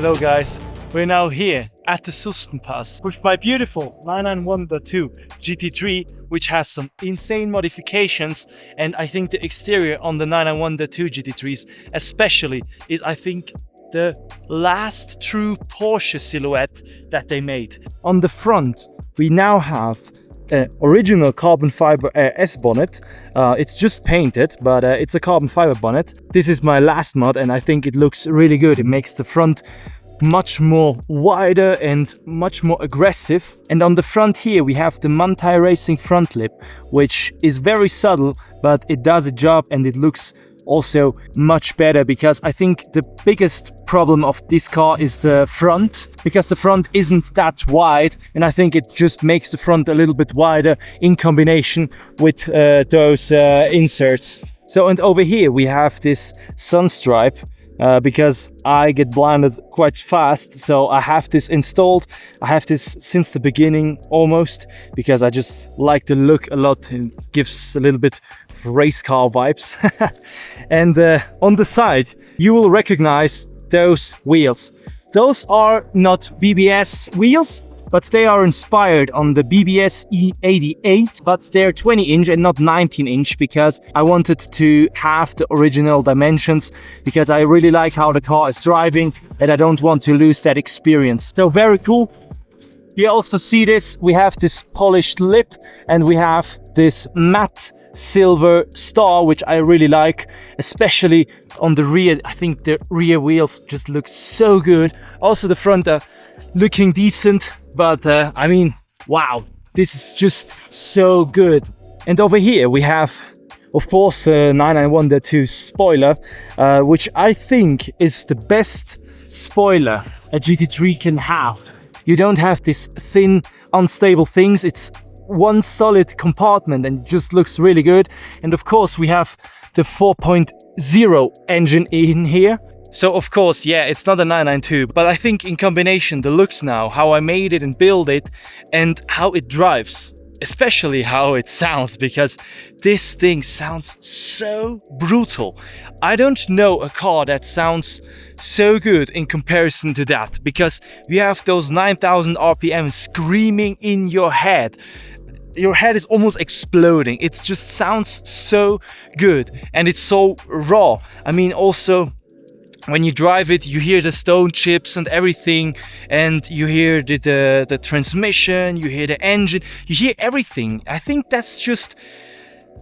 Hello guys, we're now here at the Sustenpass with my beautiful 991.2 GT3, which has some insane modifications, and I think the exterior on the 991.2 GT3s especially is, I think, the last true Porsche silhouette that they made. On the front we now have original carbon fiber S bonnet. It's just painted, but it's a carbon fiber bonnet. This is my last mod and I think it looks really good. It makes the front much more wider and much more aggressive. And on the front here we have the Manthey Racing front lip, which is very subtle, but it does a job and it looks also much better, because I think the biggest problem of this car is the front, because the front isn't that wide, and I think it just makes the front a little bit wider in combination with those inserts. So, and over here we have this sun stripe, because I get blinded quite fast, so I have this installed. I have this since the beginning almost, because I just like the look a lot. It gives a little bit of race car vibes. And on the side you will recognize those wheels. Those are not BBS wheels, but they are inspired on the BBS E88, but they're 20-inch and not 19-inch, because I wanted to have the original dimensions, because I really like how the car is driving and I don't want to lose that experience. So very cool. You also see this, we have this polished lip and we have this matte silver star, which I really like, especially on the rear. I think the rear wheels just look so good. Also the front are looking decent, but I mean, wow, this is just so good. And over here we have, of course, the 991.2 spoiler, which I think is the best spoiler a GT3 can have. You don't have this thin, unstable things. It's one solid compartment and just looks really good. And of course we have the 4.0 engine in here. So of course, yeah, it's not a 992, but I think in combination, the looks now, how I made it and build it, and how it drives, especially how it sounds, because this thing sounds so brutal. I don't know a car that sounds so good in comparison to that, because we have those 9,000 RPM screaming in your head. Your head is almost exploding. It just sounds so good and it's so raw. I mean, also when you drive it, you hear the stone chips and everything, and you hear the transmission, you hear the engine, you hear everything. I think that's just,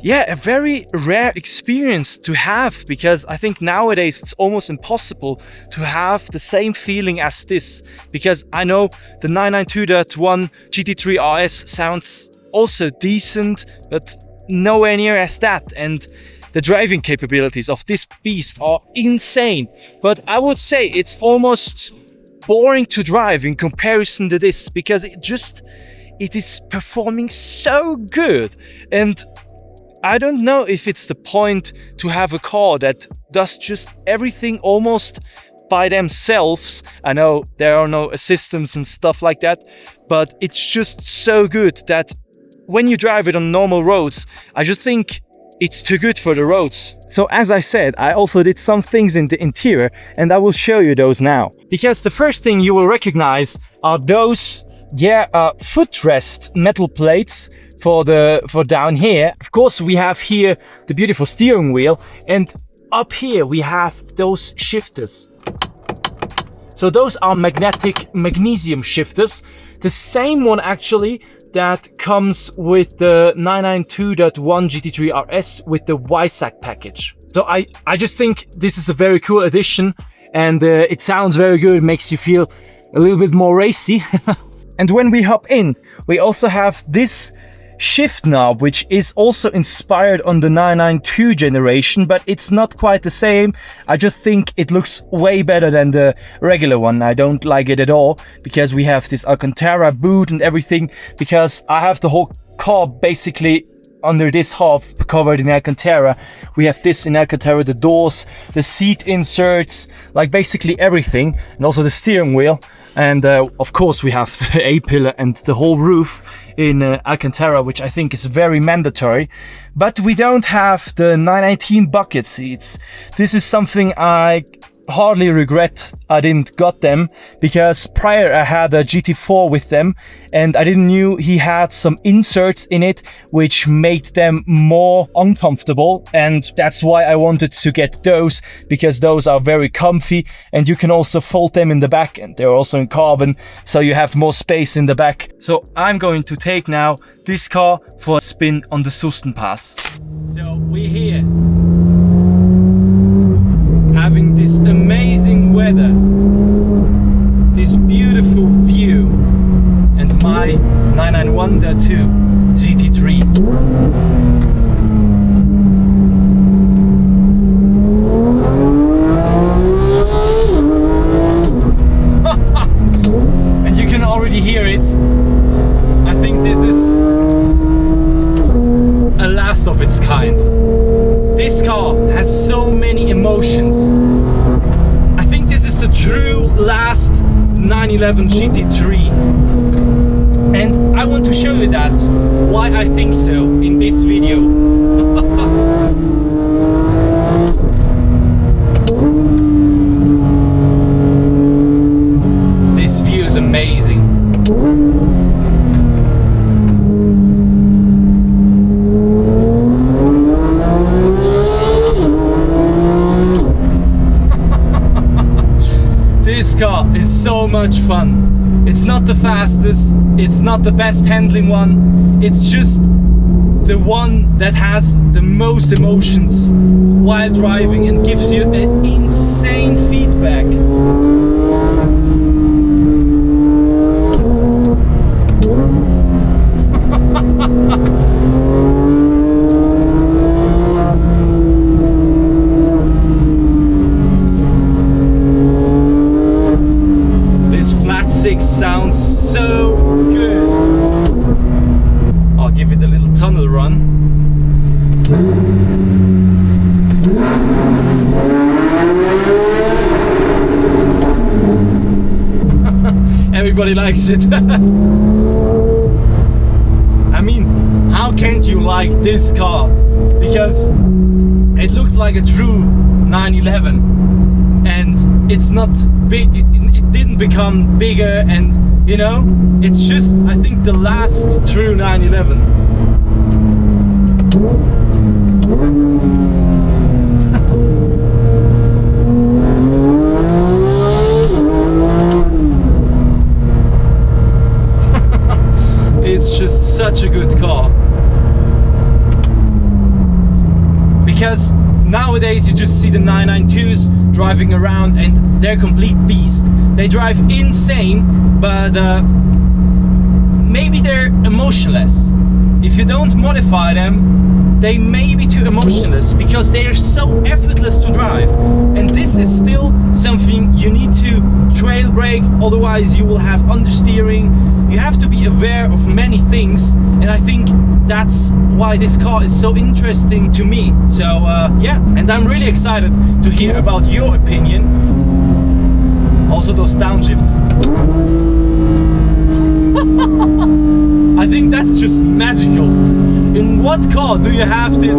yeah, a very rare experience to have, because I think nowadays it's almost impossible to have the same feeling as this, because I know the 992.1 GT3 RS sounds also decent, but nowhere near as that, and the driving capabilities of this beast are insane. But I would say it's almost boring to drive in comparison to this, because it is performing so good. And I don't know if it's the point to have a car that does just everything almost by themselves. I know there are no assistants and stuff like that, but it's just so good that when you drive it on normal roads, I just think it's too good for the roads. So as I said, I also did some things in the interior, and I will show you those now. Because the first thing you will recognize are those, footrest metal plates for down here. Of course, we have here the beautiful steering wheel, and up here we have those shifters. So those are magnetic magnesium shifters. The same one actually that comes with the 992.1 GT3 RS with the Y-Sack package. So I just think this is a very cool addition, and it sounds very good. It makes you feel a little bit more racy. And when we hop in, we also have this shift knob, which is also inspired on the 992 generation, but it's not quite the same. I just think it looks way better than the regular one. I don't like it at all, because we have this Alcantara boot and everything, because I have the whole car basically under this half covered in Alcantara. We have this in Alcantara, the doors, the seat inserts, like basically everything, and also the steering wheel. And of course we have the A-pillar and the whole roof in Alcantara, which I think is very mandatory. But we don't have the 918 bucket seats. This is something I hardly regret I didn't got them, because prior I had a GT4 with them and I didn't knew he had some inserts in it which made them more uncomfortable, and that's why I wanted to get those, because those are very comfy and you can also fold them in the back, and they're also in carbon, so you have more space in the back. So I'm going to take now this car for a spin on the Sustenpass. So we're here having this amazing weather, this beautiful view, and my 991-2 GT3. And you can already hear it. I think this is a last of its kind. This car has so many emotions. I think this is the true last 911 GT3. And I want to show you that, why I think so, in this video. This view is amazing. This car is so much fun. It's not the fastest, it's not the best handling one, it's just the one that has the most emotions while driving and gives you an insane feedback. Sounds so good. I'll give it a little tunnel run. Everybody likes it. I mean, how can't you like this car? Because it looks like a true 911 and it's not big. It didn't become bigger, and you know, it's just, I think, the last true 911. It's just such a good car. Because nowadays you just see the 992s driving around and they're complete beast. They drive insane, but maybe they're emotionless. If you don't modify them, they may be too emotionless because they are so effortless to drive. And this is still something you need to trail brake, otherwise you will have understeering. You have to be aware of many things, and I think that's why this car is so interesting to me. So yeah, and I'm really excited to hear about your opinion. Also those downshifts. I think that's just magical. In what car do you have this